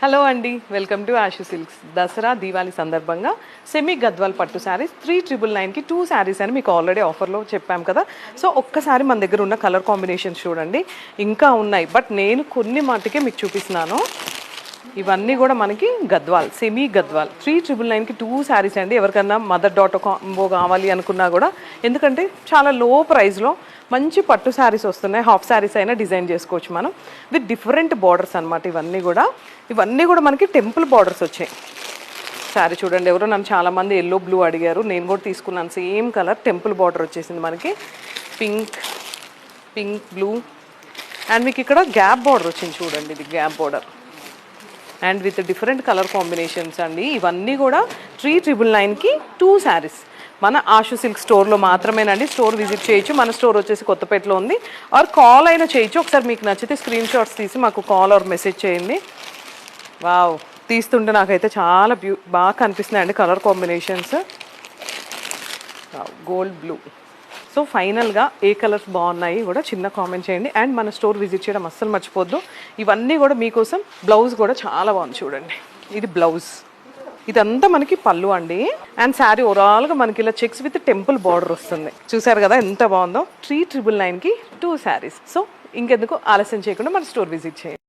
Hello అండి, welcome to Ashu silks. Dasara Diwali సందర్భంగా semi Gadwal పట్టు శారీస్ 3999కి 2 శారీస్ అని మీకు ఆల్రెడీ ఆఫర్లో చెప్పాం కదా. సో ఒక్కసారి మన దగ్గర ఉన్న కలర్ కాంబినేషన్స్ చూడండి, ఇంకా ఉన్నాయి బట్ నేను కొన్ని మాటకే మీకు చూపిస్తున్నాను. ఇవన్నీ కూడా మనకి గద్వాల్, సెమీ గద్వాల్ 3999కి 2 శారీస్ అండి. ఎవరికన్నా మదర్ డాటర్ కాంబో కావాలి అనుకున్నా కూడా, ఎందుకంటే చాలా లో ప్రైస్లో మంచి పట్టు శారీస్ వస్తున్నాయి. హాఫ్ శారీస్ అయినా డిజైన్ చేసుకోవచ్చు మనం విత్ డిఫరెంట్ బార్డర్స్ అనమాట. ఇవన్నీ కూడా మనకి టెంపుల్ బార్డర్స్ వచ్చాయి. శారీ చూడండి, ఎవరో నన్ను చాలామంది ఎల్లో బ్లూ అడిగారు, నేను కూడా తీసుకున్నాను. సేమ్ కలర్ టెంపుల్ బార్డర్ వచ్చేసింది మనకి, పింక్ బ్లూ అండ్ మీకు ఇక్కడ గ్యాప్ బార్డర్ వచ్చింది చూడండి, ఇది gap border and with different colour combinations అండి. ఇవన్నీ కూడా 3999కి 2 శారీస్ మన ఆషు సిల్క్ స్టోర్లో మాత్రమేనండి. స్టోర్ విజిట్ చేయొచ్చు. మన స్టోర్ వచ్చేసి కొత్తపేటలో ఉంది. ఆర్ కాల్ అయినా చేయొచ్చు. ఒకసారి మీకు నచ్చితే స్క్రీన్ షాట్స్ తీసి మాకు కాల్ ఆర్ మెసేజ్ చేయండి. వావ్, తీస్తుంటే నాకైతే చాలా బాగా కనిపిస్తున్నాయండి colour combinations. Gold blue. So ఫైనల్గా ఏ కలర్స్ బాగున్నాయి కూడా చిన్న కామెంట్ చేయండి. అండ్ మన స్టోర్ విజిట్ చేయడం అస్సలు మర్చిపోద్దు. ఇవన్నీ కూడా మీకోసం. బ్లౌజ్ కూడా చాలా బాగుంది చూడండి, ఇది బ్లౌజ్. ఇదంతా మనకి పళ్ళు అండి. అండ్ శారీ ఓవరాల్గా మనకి ఇలా చెక్స్ విత్ టెంపుల్ బార్డర్ వస్తుంది. చూసారు కదా ఎంత బాగుందో. 3999కి 2 శారీస్. సో ఇంకెందుకు ఆలస్యం చేయకుండా మన స్టోర్ విజిట్ చేయండి.